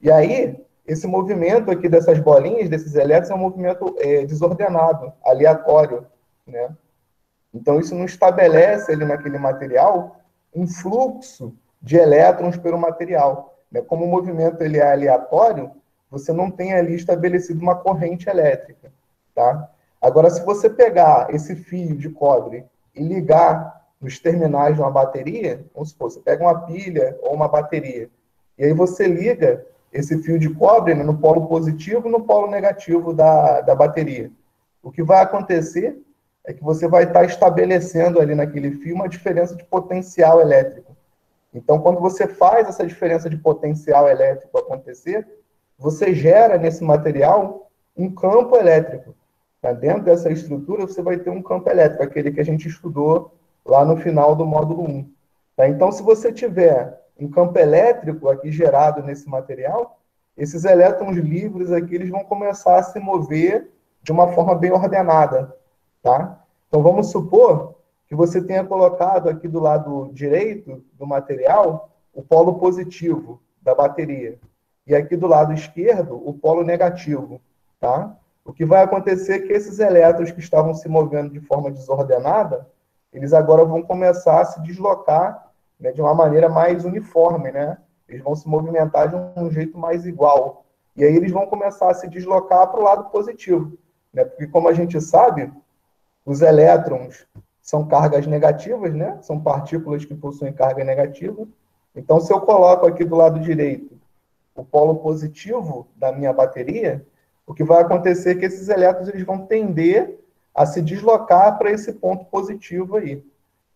E aí, esse movimento aqui dessas bolinhas, desses elétrons, é um movimento desordenado, aleatório, né? Então, isso não estabelece ali naquele material um fluxo de elétrons pelo material, né? Como o movimento ele é aleatório, você não tem ali estabelecido uma corrente elétrica, tá? Agora, se você pegar esse fio de cobre e ligar nos terminais de uma bateria, vamos supor, você pega uma pilha ou uma bateria, e aí você liga esse fio de cobre, né, no polo positivo e no polo negativo da bateria. O que vai acontecer é que você vai estar estabelecendo ali naquele fio uma diferença de potencial elétrico. Então, quando você faz essa diferença de potencial elétrico acontecer, você gera nesse material um campo elétrico. Tá? Dentro dessa estrutura, você vai ter um campo elétrico, aquele que a gente estudou lá no final do módulo 1. Tá? Então, se você tiver um campo elétrico aqui gerado nesse material, esses elétrons livres aqui eles vão começar a se mover de uma forma bem ordenada. Tá? Então, vamos supor que você tenha colocado aqui do lado direito do material o polo positivo da bateria. E aqui do lado esquerdo, o polo negativo. Tá? O que vai acontecer é que esses elétrons que estavam se movendo de forma desordenada, eles agora vão começar a se deslocar, né, de uma maneira mais uniforme, né? Eles vão se movimentar de um jeito mais igual. E aí eles vão começar a se deslocar para o lado positivo, né? Porque, como a gente sabe, os elétrons são cargas negativas, né? São partículas que possuem carga negativa. Então, se eu coloco aqui do lado direito o polo positivo da minha bateria, o que vai acontecer é que esses elétrons eles vão tender a se deslocar para esse ponto positivo aí.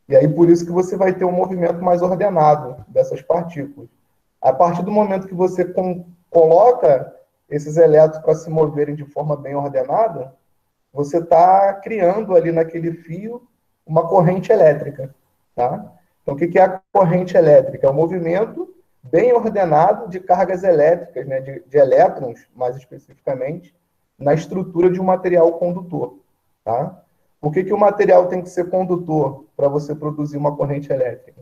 E aí, por isso que você vai ter um movimento mais ordenado dessas partículas. A partir do momento que você coloca esses elétrons para se moverem de forma bem ordenada, você está criando ali naquele fio uma corrente elétrica. Tá? Então, o que é a corrente elétrica? É um movimento bem ordenado de cargas elétricas, né, de elétrons, mais especificamente, na estrutura de um material condutor. Tá? Por que o material tem que ser condutor para você produzir uma corrente elétrica?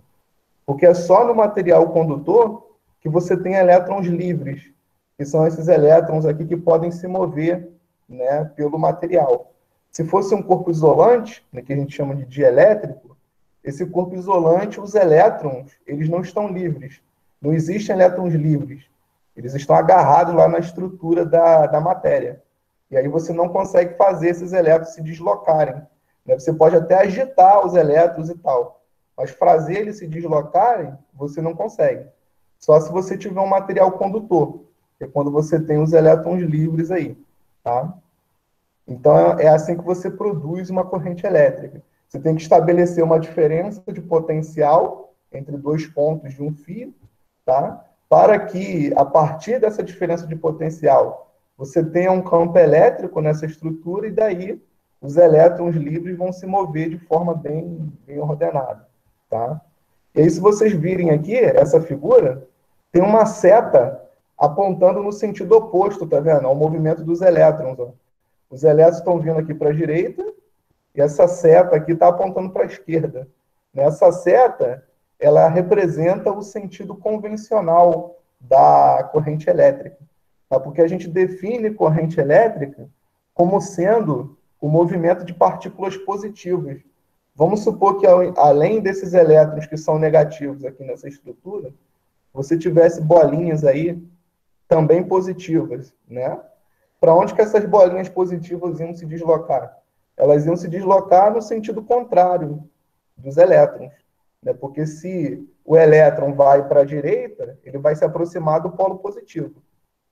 Porque é só no material condutor que você tem elétrons livres, que são esses elétrons aqui que podem se mover, né, pelo material. Se fosse um corpo isolante, né, que a gente chama de dielétrico, esse corpo isolante, os elétrons, eles não estão livres. Não existem elétrons livres. Eles estão agarrados lá na estrutura da matéria. E aí você não consegue fazer esses elétrons se deslocarem. Né? Você pode até agitar os elétrons e tal, mas fazer eles se deslocarem, você não consegue. Só se você tiver um material condutor, que é quando você tem os elétrons livres aí. Tá? Então, é assim que você produz uma corrente elétrica. Você tem que estabelecer uma diferença de potencial entre dois pontos de um fio, tá? Para que, a partir dessa diferença de potencial, você tenha um campo elétrico nessa estrutura e daí os elétrons livres vão se mover de forma bem ordenada. Tá? E aí, se vocês virem aqui, essa figura, tem uma seta apontando no sentido oposto, tá vendo? Ao movimento dos elétrons. Ó. Os elétrons estão vindo aqui para a direita e essa seta aqui está apontando para a esquerda. Essa seta, ela representa o sentido convencional da corrente elétrica. Tá? Porque a gente define corrente elétrica como sendo o movimento de partículas positivas. Vamos supor que, além desses elétrons que são negativos aqui nessa estrutura, você tivesse bolinhas aí também positivas, né? Para onde que essas bolinhas positivas iam se deslocar? Elas iam se deslocar no sentido contrário dos elétrons. Né? Porque se o elétron vai para a direita, ele vai se aproximar do polo positivo.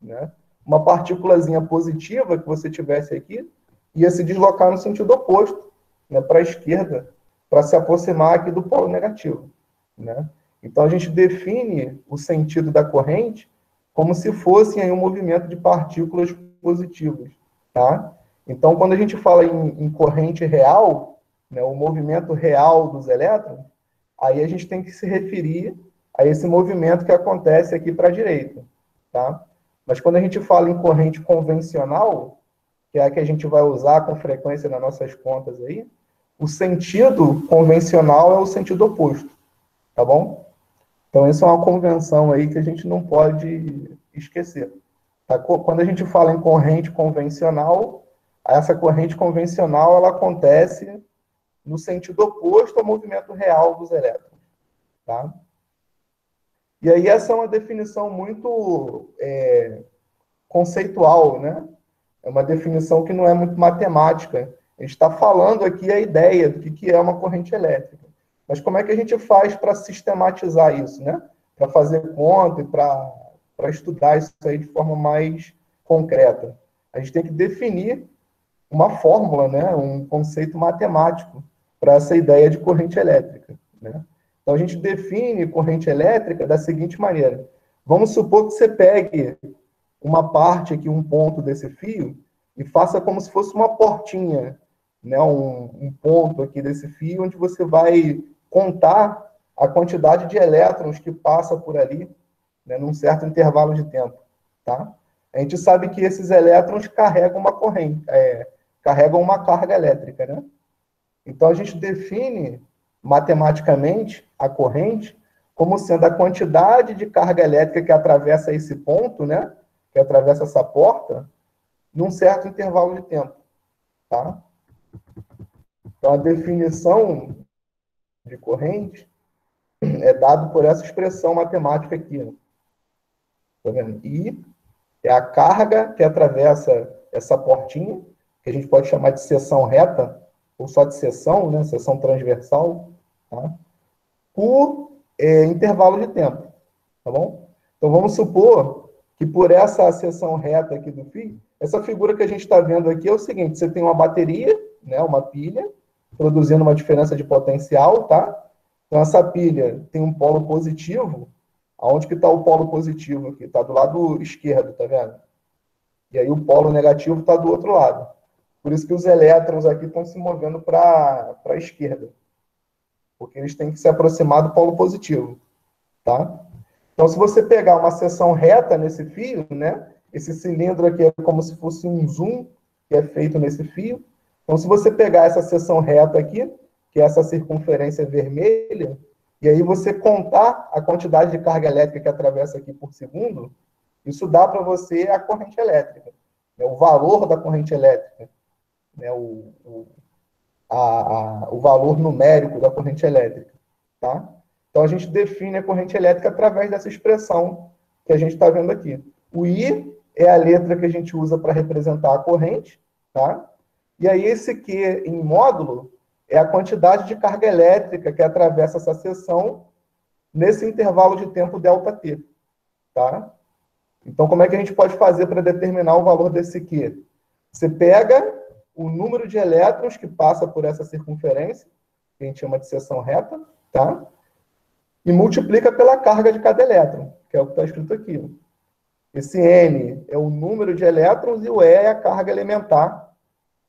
Né? Uma partículazinha positiva que você tivesse aqui ia se deslocar no sentido oposto, né? Para a esquerda, para se aproximar aqui do polo negativo. Né? Então, a gente define o sentido da corrente como se fosse aí um movimento de partículas positivas. Tá? Então, quando a gente fala em corrente real, né, o movimento real dos elétrons, aí a gente tem que se referir a esse movimento que acontece aqui para a direita. Tá? Mas quando a gente fala em corrente convencional, que é a que a gente vai usar com frequência nas nossas contas aí, o sentido convencional é o sentido oposto. Tá bom? Então, essa é uma convenção aí que a gente não pode esquecer. Tá? Quando a gente fala em corrente convencional, essa corrente convencional ela acontece no sentido oposto ao movimento real dos elétrons. Tá? E aí essa é uma definição muito conceitual, né? É uma definição que não é muito matemática. A gente está falando aqui a ideia do que é uma corrente elétrica. Mas como é que a gente faz para sistematizar isso, né? Para fazer conta e para estudar isso aí de forma mais concreta? A gente tem que definir uma fórmula, né? Um conceito matemático para essa ideia de corrente elétrica, né? Então, a gente define corrente elétrica da seguinte maneira. Vamos supor que você pegue uma parte aqui, um ponto desse fio, e faça como se fosse uma portinha, né? Um ponto aqui desse fio, onde você vai contar a quantidade de elétrons que passa por ali, né, num certo intervalo de tempo. Tá? A gente sabe que esses elétrons carregam uma corrente, carregam uma carga elétrica. Né? Então, a gente define matematicamente a corrente como sendo a quantidade de carga elétrica que atravessa esse ponto, né, que atravessa essa porta, num certo intervalo de tempo. Tá? Então, a definição de corrente é dado por essa expressão matemática aqui. Ó. Tá vendo? I é a carga que atravessa essa portinha, que a gente pode chamar de seção reta, ou só de seção, né? Seção transversal, tá? Por intervalo de tempo, tá bom? Então, vamos supor que por essa seção reta aqui do fio, essa figura que a gente está vendo aqui é o seguinte, você tem uma bateria, né, uma pilha, produzindo uma diferença de potencial, tá? Então, essa pilha tem um polo positivo. Aonde que está o polo positivo aqui? Está do lado esquerdo, tá vendo? E aí o polo negativo está do outro lado. Por isso que os elétrons aqui estão se movendo para a esquerda. Porque eles têm que se aproximar do polo positivo, tá? Então, se você pegar uma seção reta nesse fio, né? Esse cilindro aqui é como se fosse um zoom que é feito nesse fio. Então, se você pegar essa seção reta aqui, que é essa circunferência vermelha, e aí você contar a quantidade de carga elétrica que atravessa aqui por segundo, isso dá para você a corrente elétrica, né? O valor da corrente elétrica, né? O valor numérico da corrente elétrica. Tá? Então, a gente define a corrente elétrica através dessa expressão que a gente está vendo aqui. O I é a letra que a gente usa para representar a corrente, tá? E aí esse Q em módulo é a quantidade de carga elétrica que atravessa essa seção nesse intervalo de tempo ΔT, tá? Então, como é que a gente pode fazer para determinar o valor desse Q? Você pega o número de elétrons que passa por essa circunferência, que a gente chama de seção reta, tá? E multiplica pela carga de cada elétron, que é o que está escrito aqui. Esse N é o número de elétrons e o E é a carga elementar,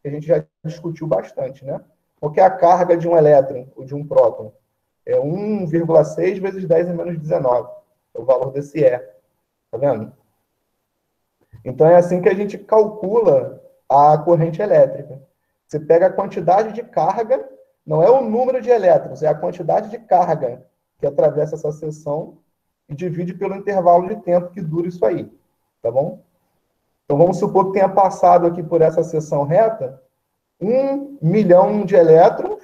que a gente já discutiu bastante, né? Qual que é a carga de um elétron ou de um próton? É 1,6 vezes 10 a menos 19. É o valor desse E. Tá vendo? Então, é assim que a gente calcula a corrente elétrica. Você pega a quantidade de carga, não é o número de elétrons, é a quantidade de carga que atravessa essa seção e divide pelo intervalo de tempo que dura isso aí. Tá bom? Então, vamos supor que tenha passado aqui por essa seção reta 1 milhão de elétrons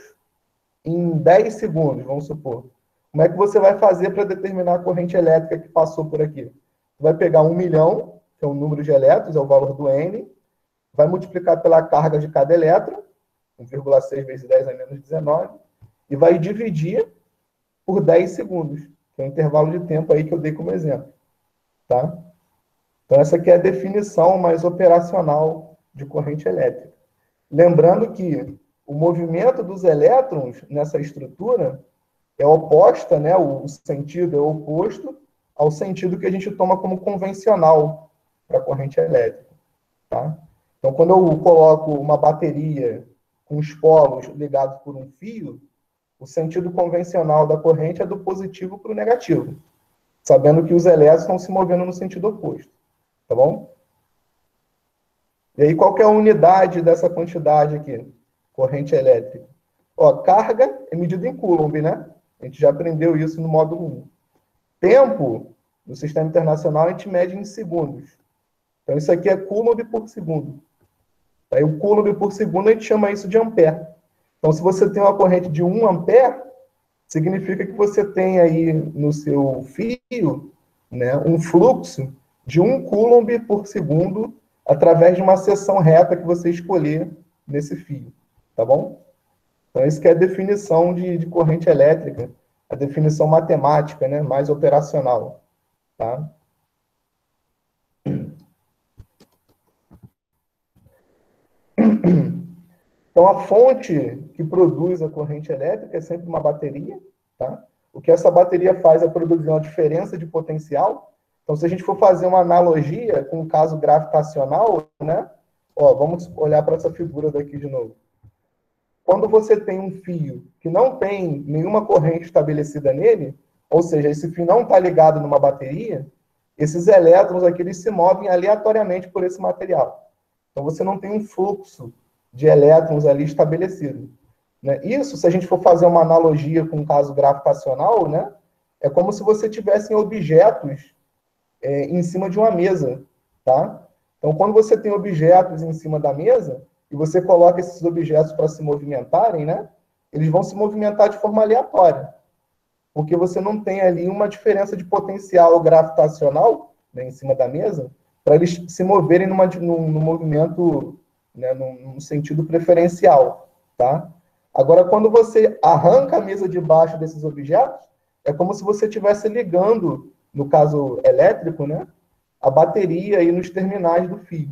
em 10 segundos, vamos supor. Como é que você vai fazer para determinar a corrente elétrica que passou por aqui? Você vai pegar 1 milhão, que é o número de elétrons, é o valor do N, vai multiplicar pela carga de cada elétron, 1,6 vezes 10 a menos 19, e vai dividir por 10 segundos, que é o intervalo de tempo aí que eu dei como exemplo. Tá? Então, essa aqui é a definição mais operacional de corrente elétrica. Lembrando que o movimento dos elétrons nessa estrutura é oposta, né? O sentido é oposto ao sentido que a gente toma como convencional para a corrente elétrica. Tá? Então, quando eu coloco uma bateria com os polos ligados por um fio, o sentido convencional da corrente é do positivo para o negativo, sabendo que os elétrons estão se movendo no sentido oposto. Tá bom? E aí, qual que é a unidade dessa quantidade aqui? Corrente elétrica. Ó, carga é medida em Coulomb, né? A gente já aprendeu isso no módulo 1. Tempo No sistema internacional, a gente mede em segundos. Então, isso aqui é coulomb por segundo. Aí, o coulomb por segundo, a gente chama isso de ampere. Então, se você tem uma corrente de 1 ampere, significa que você tem aí no seu fio, né, um fluxo de 1 coulomb por segundo através de uma seção reta que você escolher nesse fio, tá bom? Então, isso que é a definição de corrente elétrica, a definição matemática, né, mais operacional, tá? Então, a fonte que produz a corrente elétrica é sempre uma bateria, tá? O que essa bateria faz é produzir uma diferença de potencial. Então, se a gente for fazer uma analogia com o caso gravitacional, né? Ó, vamos olhar para essa figura daqui de novo. Quando você tem um fio que não tem nenhuma corrente estabelecida nele, ou seja, esse fio não está ligado numa bateria, esses elétrons aqui eles se movem aleatoriamente por esse material. Então você não tem um fluxo de elétrons ali estabelecido. Né? Isso, se a gente for fazer uma analogia com o caso gravitacional, né, é como se você tivesse objetos em cima de uma mesa, tá? Então, quando você tem objetos em cima da mesa e você coloca esses objetos para se movimentarem, né? Eles vão se movimentar de forma aleatória, porque você não tem ali uma diferença de potencial gravitacional, né, em cima da mesa para eles se moverem num movimento, né, num sentido preferencial, tá? Agora, quando você arranca a mesa de baixo desses objetos, é como se você estivesse ligando, no caso elétrico, né, a bateria aí nos terminais do fio.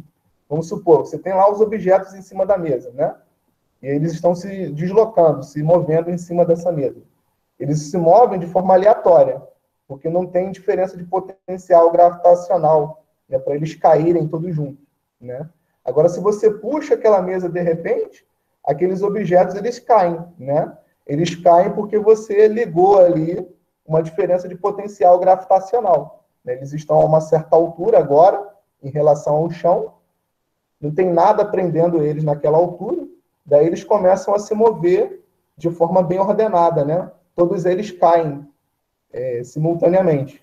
Vamos supor, você tem lá os objetos em cima da mesa, né? E eles estão se deslocando, se movendo em cima dessa mesa. Eles se movem de forma aleatória, porque não tem diferença de potencial gravitacional, né, para eles caírem todos juntos, né? Agora, se você puxa aquela mesa de repente, aqueles objetos eles caem, né? Eles caem porque você ligou ali uma diferença de potencial gravitacional, né? Eles estão a uma certa altura agora em relação ao chão, não tem nada prendendo eles naquela altura, daí eles começam a se mover de forma bem ordenada, né? Todos eles caem simultaneamente.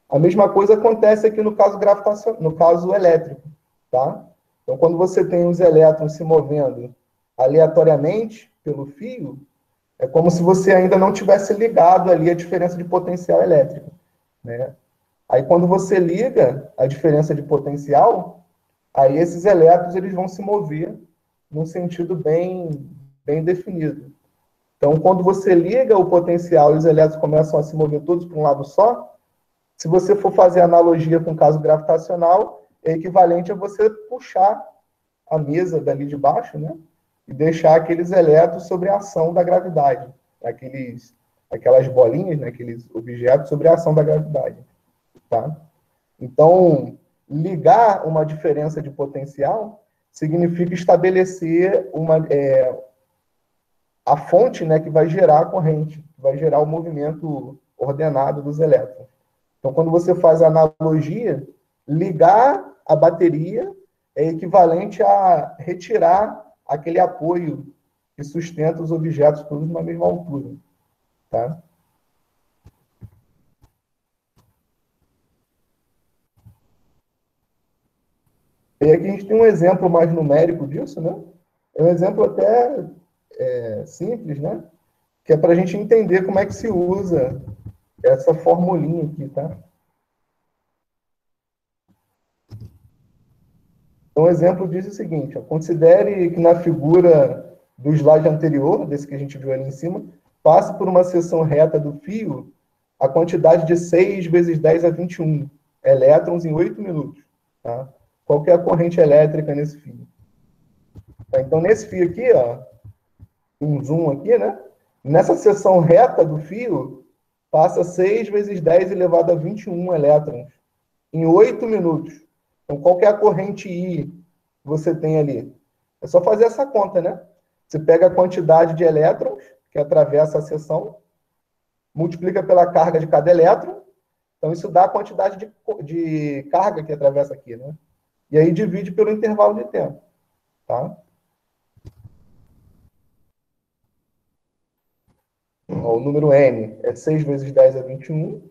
A mesma coisa acontece aqui no caso gravitacional, no caso elétrico, tá? Então, quando você tem os elétrons se movendo aleatoriamente pelo fio, é como se você ainda não tivesse ligado ali a diferença de potencial elétrico, né? Aí, quando você liga a diferença de potencial, aí esses elétrons eles vão se mover num sentido bem definido. Então, quando você liga o potencial e os elétrons começam a se mover todos para um lado só, se você for fazer analogia com o caso gravitacional, é equivalente a você puxar a mesa dali de baixo, né? E deixar aqueles elétrons sobre a ação da gravidade. Aquelas bolinhas, né? Aqueles objetos sobre a ação da gravidade. Tá? Então, ligar uma diferença de potencial significa estabelecer a fonte, né, que vai gerar a corrente, que vai gerar o movimento ordenado dos elétrons. Então, quando você faz a analogia, ligar a bateria é equivalente a retirar aquele apoio que sustenta os objetos todos na mesma altura. Tá? E aqui a gente tem um exemplo mais numérico disso, né? É um exemplo até simples, né? Que é para a gente entender como é que se usa essa formulinha aqui, tá? Então, um exemplo diz o seguinte, ó, considere que na figura do slide anterior, desse que a gente viu ali em cima, passe por uma seção reta do fio a quantidade de 6 vezes 10 a 21 elétrons em 8 minutos. Tá? Qual que é a corrente elétrica nesse fio? Tá? Então, nesse fio aqui, ó, um zoom aqui, né? Nessa seção reta do fio, passa 6 vezes 10 elevado a 21 elétrons em 8 minutos. Então, qual que é a corrente I que você tem ali? É só fazer essa conta, né? Você pega a quantidade de elétrons que atravessa a seção, multiplica pela carga de cada elétron, então isso dá a quantidade de carga que atravessa aqui, né? E aí divide pelo intervalo de tempo, tá? O número N é 6 vezes 10 a 21,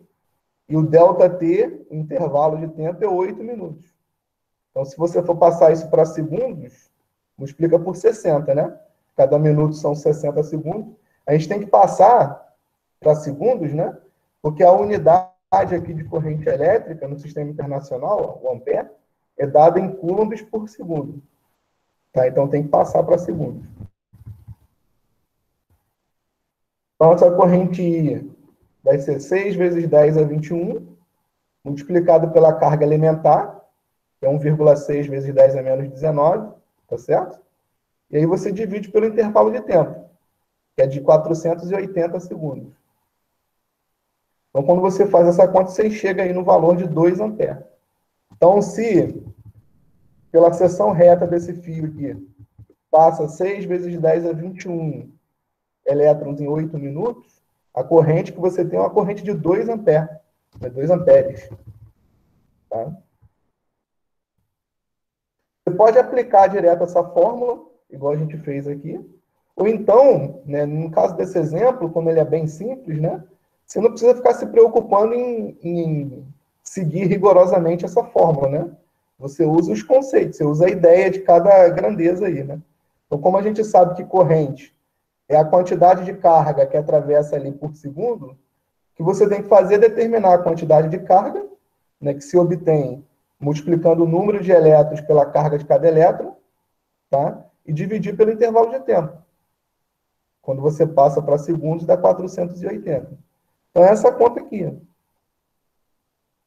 e o ΔT, o intervalo de tempo, é 8 minutos. Então, se você for passar isso para segundos, multiplica por 60, né? Cada minuto são 60 segundos. A gente tem que passar para segundos, né? Porque a unidade aqui de corrente elétrica no sistema internacional, o ampere, é dada em coulombs por segundo. Tá? Então, tem que passar para segundos. Então, essa corrente I vai ser 6 vezes 10 a 21, multiplicado pela carga elementar, que é 1,6 vezes 10 a menos 19, tá certo? E aí você divide pelo intervalo de tempo, que é de 480 segundos. Então, quando você faz essa conta, você chega aí no valor de 2 amperes. Então, se pela seção reta desse fio aqui passa 6 vezes 10 a 21 elétrons em 8 minutos, a corrente que você tem é uma corrente de 2 amperes. 2 amperes. Tá? Você pode aplicar direto essa fórmula, igual a gente fez aqui, ou então, né, no caso desse exemplo, como ele é bem simples, né, você não precisa ficar se preocupando em seguir rigorosamente essa fórmula, né? Você usa os conceitos, você usa a ideia de cada grandeza aí, né? Então, como a gente sabe que corrente é a quantidade de carga que atravessa ali por segundo, o que você tem que fazer é determinar a quantidade de carga, né, que se obtém multiplicando o número de elétrons pela carga de cada elétron, tá? E dividir pelo intervalo de tempo. Quando você passa para segundos, dá 480. Então, é essa conta aqui.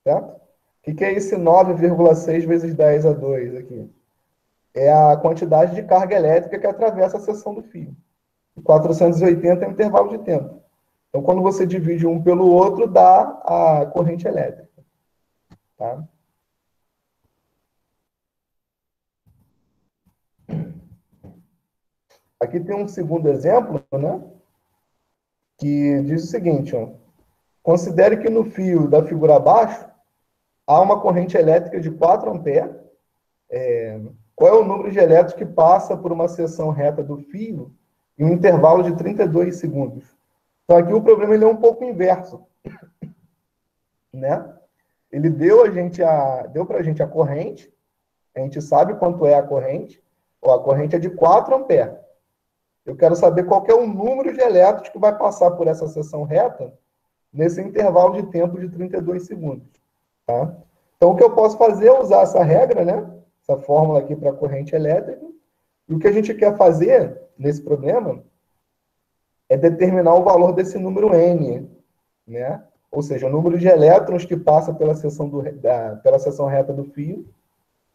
Certo? O que é esse 9,6 vezes 10 a 2 aqui? É a quantidade de carga elétrica que atravessa a seção do fio. 480 é o intervalo de tempo. Então, quando você divide um pelo outro, dá a corrente elétrica. Tá? Aqui tem um segundo exemplo, né? Que diz o seguinte, ó. Considere que no fio da figura abaixo há uma corrente elétrica de 4 amperes. Qual é o número de elétrons que passa por uma seção reta do fio em um intervalo de 32 segundos? Então, aqui o problema ele é um pouco inverso, né? Ele deu para a gente a corrente, a gente sabe quanto é a corrente, a corrente é de 4 amperes. Eu quero saber qual que é o número de elétrons que vai passar por essa seção reta nesse intervalo de tempo de 32 segundos. Tá? Então, o que eu posso fazer é usar essa regra, né? Essa fórmula aqui para a corrente elétrica. E o que a gente quer fazer nesse problema é determinar o valor desse número N, né? Ou seja, o número de elétrons que passa pela pela seção reta do fio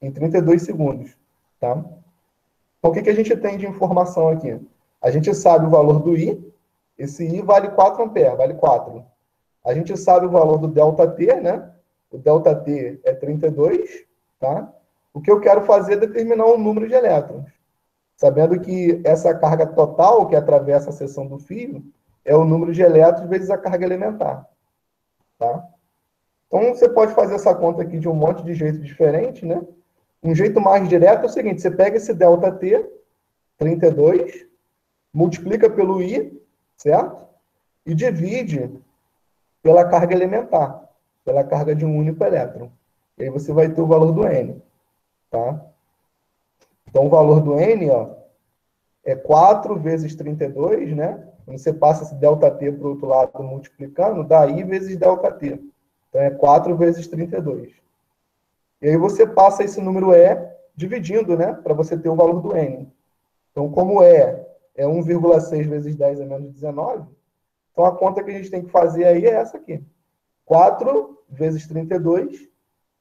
em 32 segundos. Tá? Então, o que a gente tem de informação aqui? A gente sabe o valor do I, esse I vale 4 amperes, vale 4. A gente sabe o valor do ΔT, né? O ΔT é 32, tá? O que eu quero fazer é determinar o número de elétrons. Sabendo que essa carga total que atravessa a seção do fio é o número de elétrons vezes a carga elementar, tá? Então, você pode fazer essa conta aqui de um monte de jeito diferente, né? Um jeito mais direto é o seguinte, você pega esse ΔT, 32, multiplica pelo I, certo? E divide pela carga elementar, pela carga de um único elétron. E aí você vai ter o valor do N, tá? Então, o valor do N, ó, é 4 vezes 32, né? Quando você passa esse ΔT para o outro lado multiplicando, dá I vezes ΔT. Então, é 4 vezes 32. E aí você passa esse número E dividindo, né? Para você ter o valor do N. Então, como é 1,6 vezes 10 a menos 19, então a conta que a gente tem que fazer aí é essa aqui. 4 vezes 32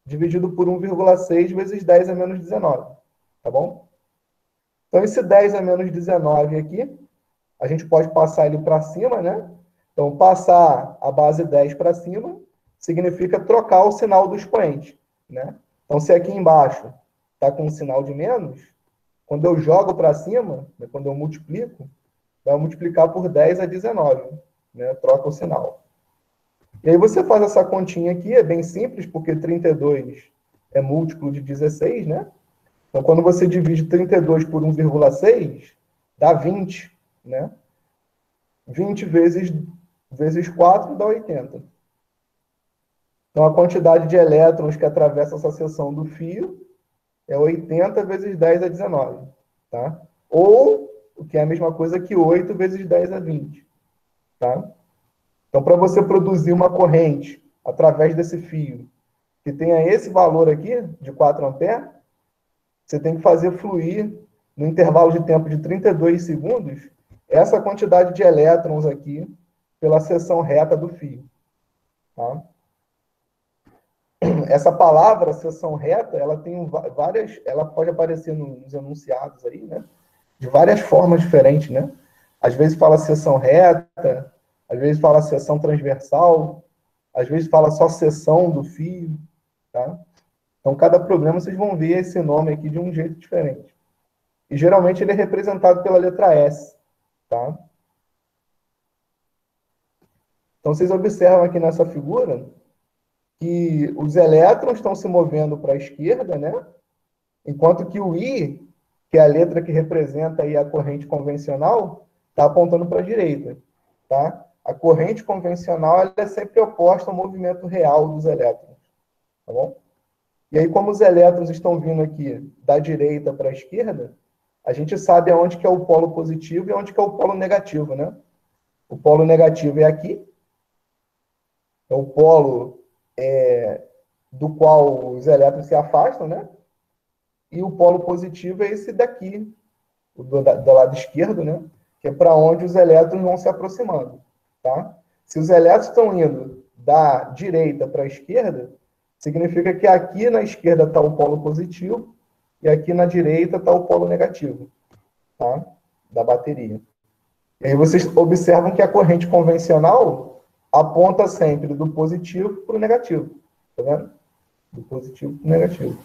dividido por 1,6 vezes 10 a menos 19. Tá bom? Então, esse 10 a menos 19 aqui, a gente pode passar ele para cima, né? Então, passar a base 10 para cima significa trocar o sinal do expoente, né? Então, se aqui embaixo está com um sinal de menos, quando eu jogo para cima, né, quando eu multiplico, vai multiplicar por 10 a 19, né? Troca o sinal. E aí você faz essa continha aqui, é bem simples, porque 32 é múltiplo de 16, né? Então, quando você divide 32 por 1,6, dá 20, né? 20 vezes 4 dá 80. Então, a quantidade de elétrons que atravessa essa seção do fio é 80 vezes 10 a 19, tá? Ou, o que é a mesma coisa que 8 vezes 10 a 20, tá? Então, para você produzir uma corrente através desse fio que tenha esse valor aqui, de 4 amperes, você tem que fazer fluir, no intervalo de tempo de 32 segundos, essa quantidade de elétrons aqui pela seção reta do fio, tá? Essa palavra, seção reta, ela tem várias, ela pode aparecer nos enunciados aí, né? De várias formas diferentes, né? Às vezes fala seção reta, às vezes fala seção transversal, às vezes fala só seção do fio, tá? Então, cada problema vocês vão ver esse nome aqui de um jeito diferente. E geralmente ele é representado pela letra S, tá? Então, vocês observam aqui nessa figura que os elétrons estão se movendo para a esquerda, né? Enquanto que o I, que é a letra que representa aí a corrente convencional, está apontando para a direita, tá? A corrente convencional ela é sempre oposta ao movimento real dos elétrons, tá bom? E aí, como os elétrons estão vindo aqui da direita para a esquerda, a gente sabe aonde que é o polo positivo e aonde que é o polo negativo, né? O polo negativo é aqui, é o polo do qual os elétrons se afastam, né? E o polo positivo é esse daqui, do lado esquerdo, né? Que é para onde os elétrons vão se aproximando, tá? Se os elétrons estão indo da direita para a esquerda, significa que aqui na esquerda está o polo positivo e aqui na direita está o polo negativo, tá? Da bateria. E aí vocês observam que a corrente convencional aponta sempre do positivo para o negativo, tá vendo? Do positivo para o negativo.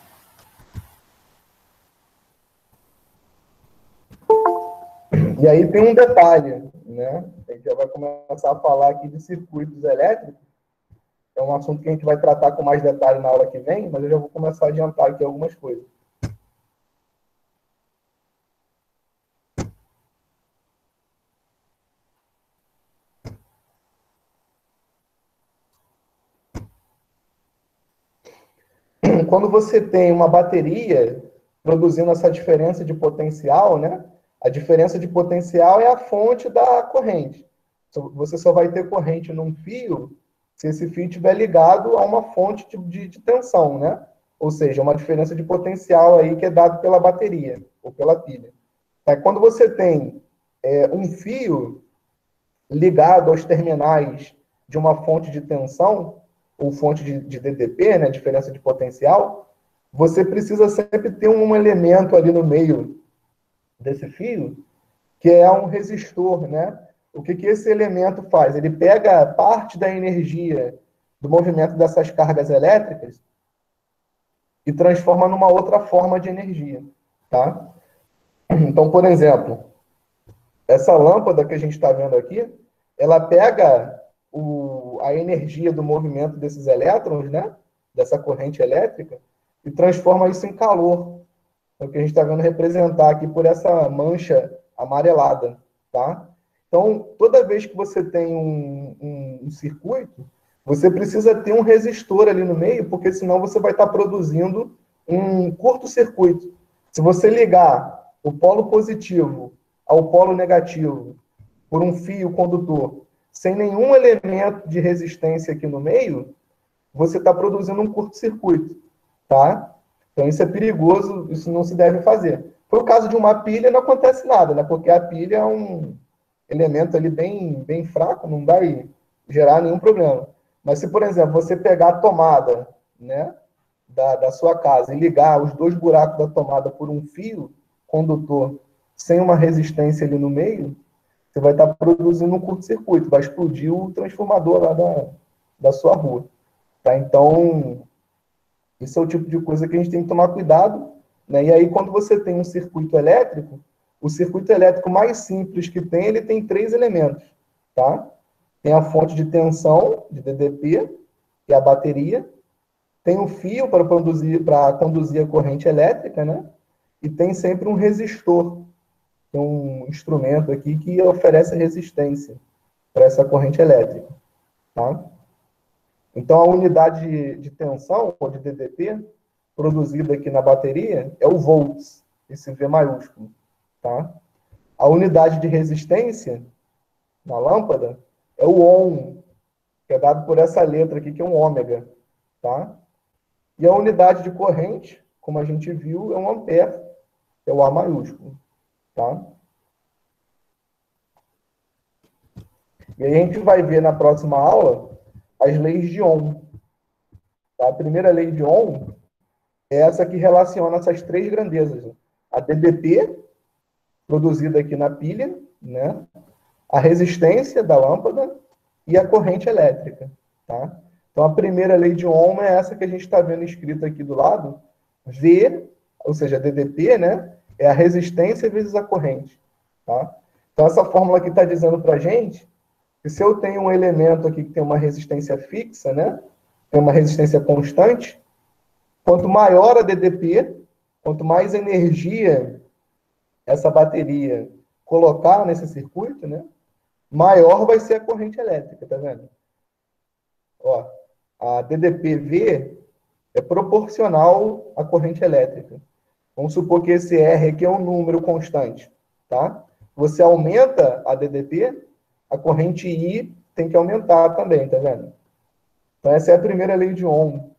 E aí tem um detalhe, né? A gente já vai começar a falar aqui de circuitos elétricos. É um assunto que a gente vai tratar com mais detalhe na aula que vem, mas eu já vou começar a adiantar aqui algumas coisas. Quando você tem uma bateria produzindo essa diferença de potencial, né? A diferença de potencial é a fonte da corrente. Você só vai ter corrente num fio se esse fio estiver ligado a uma fonte de tensão, né? Ou seja, uma diferença de potencial aí que é dado pela bateria ou pela pilha. Aí, quando você tem um fio ligado aos terminais de uma fonte de tensão, ou fonte de DTP, né, diferença de potencial, você precisa sempre ter um elemento ali no meio desse fio, que é um resistor, né? O que esse elemento faz? Ele pega parte da energia do movimento dessas cargas elétricas e transforma numa outra forma de energia, tá? Então, por exemplo, essa lâmpada que a gente está vendo aqui, ela pega a energia do movimento desses elétrons, né? Dessa corrente elétrica, e transforma isso em calor. É o que a gente está vendo representar aqui por essa mancha amarelada, tá? Então, toda vez que você tem um circuito, você precisa ter um resistor ali no meio, porque senão você vai estar produzindo um curto-circuito. Se você ligar o polo positivo ao polo negativo por um fio condutor, sem nenhum elemento de resistência aqui no meio, você está produzindo um curto-circuito, tá? Então isso é perigoso, isso não se deve fazer. Por o caso de uma pilha, não acontece nada, né? Porque a pilha é um elemento ali bem fraco, não vai gerar nenhum problema. Mas se, por exemplo, você pegar a tomada, né, da sua casa e ligar os dois buracos da tomada por um fio condutor sem uma resistência ali no meio, você vai estar produzindo um curto-circuito, vai explodir o transformador lá da sua rua. Tá? Então, isso é o tipo de coisa que a gente tem que tomar cuidado, né? E aí, quando você tem um circuito elétrico, o circuito elétrico mais simples que tem, ele tem 3 elementos, tá? Tem a fonte de tensão, de DDP, que é a bateria, tem o fio para conduzir a corrente elétrica, né? E tem sempre um resistor, tem um instrumento aqui que oferece resistência para essa corrente elétrica, tá? Então, a unidade de tensão, ou de DDP, produzida aqui na bateria, é o volts, esse V maiúsculo. Tá? A unidade de resistência na lâmpada é o ohm, que é dado por essa letra aqui, que é um ômega. Tá? E a unidade de corrente, como a gente viu, é um ampere, que é o A maiúsculo. Tá? E aí a gente vai ver na próxima aula as leis de Ohm. Tá? A primeira lei de Ohm é essa que relaciona essas três grandezas. A DDP, produzida aqui na pilha, né? A resistência da lâmpada e a corrente elétrica. Tá? Então, a primeira lei de Ohm é essa que a gente está vendo escrita aqui do lado. V, ou seja, DDP, né? É a resistência vezes a corrente. Tá? Então, essa fórmula aqui está dizendo para a gente que se eu tenho um elemento aqui que tem uma resistência fixa, né? Tem uma resistência constante, quanto maior a DDP, quanto mais energia essa bateria colocar nesse circuito, né? Maior vai ser a corrente elétrica, tá vendo? Ó, a DDP-V é proporcional à corrente elétrica. Vamos supor que esse R aqui é um número constante, tá? Você aumenta a DDP, a corrente I tem que aumentar também, tá vendo? Então, essa é a primeira lei de Ohm,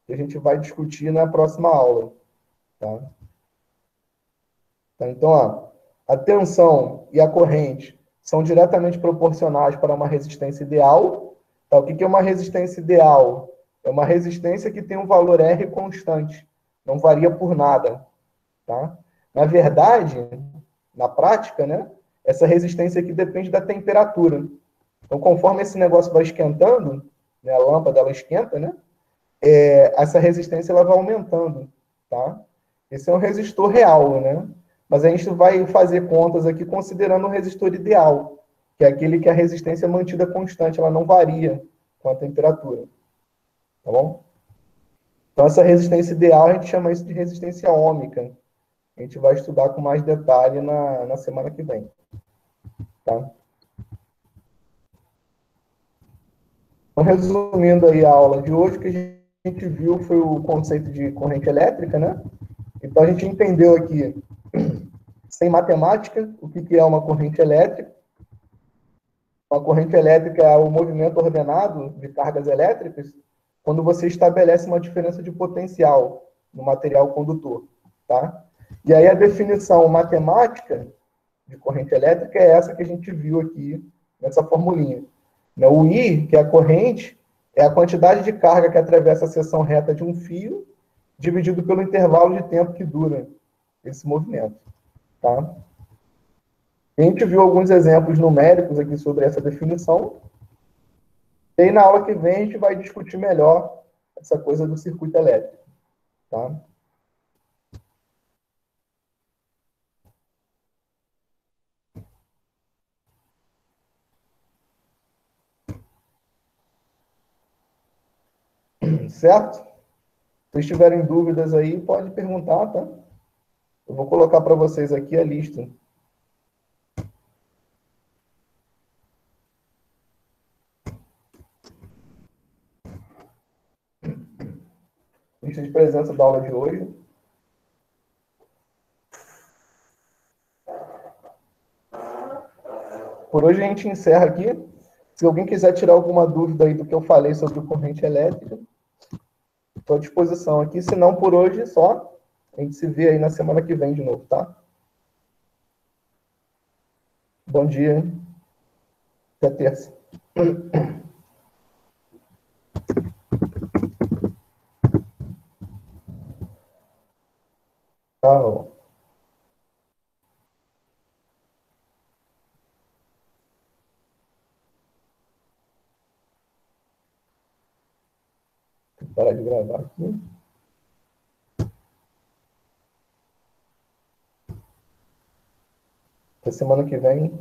que a gente vai discutir na próxima aula, tá? Então, ó, a tensão e a corrente são diretamente proporcionais para uma resistência ideal. Tá? O que é uma resistência ideal? É uma resistência que tem um valor R constante, não varia por nada. Tá? Na verdade, na prática, né, essa resistência aqui depende da temperatura. Então, conforme esse negócio vai esquentando, né, a lâmpada ela esquenta, né, essa resistência ela vai aumentando. Tá? Esse é um resistor real, né? Mas a gente vai fazer contas aqui considerando o resistor ideal, que é aquele que a resistência é mantida constante, ela não varia com a temperatura. Tá bom? Então, essa resistência ideal, a gente chama isso de resistência ôhmica. A gente vai estudar com mais detalhe na semana que vem. Tá? Então, resumindo aí a aula de hoje, o que a gente viu foi o conceito de corrente elétrica, né? Então, a gente entendeu aqui, sem matemática, o que é uma corrente elétrica. Uma corrente elétrica é o movimento ordenado de cargas elétricas quando você estabelece uma diferença de potencial no material condutor. Tá? E aí a definição matemática de corrente elétrica é essa que a gente viu aqui nessa formulinha. O I, que é a corrente, é a quantidade de carga que atravessa a seção reta de um fio, dividido pelo intervalo de tempo que dura esse movimento. Tá? A gente viu alguns exemplos numéricos aqui sobre essa definição. E aí, na aula que vem, a gente vai discutir melhor essa coisa do circuito elétrico. Tá? Certo? Se vocês tiverem dúvidas aí, pode perguntar, tá? Eu vou colocar para vocês aqui a lista. Lista de presença da aula de hoje. Por hoje a gente encerra aqui. Se alguém quiser tirar alguma dúvida aí do que eu falei sobre corrente elétrica, estou à disposição aqui. Se não, por hoje só. A gente se vê aí na semana que vem de novo, tá? Bom dia. Até terça. Tchau. Vou parar de gravar aqui. Até semana que vem.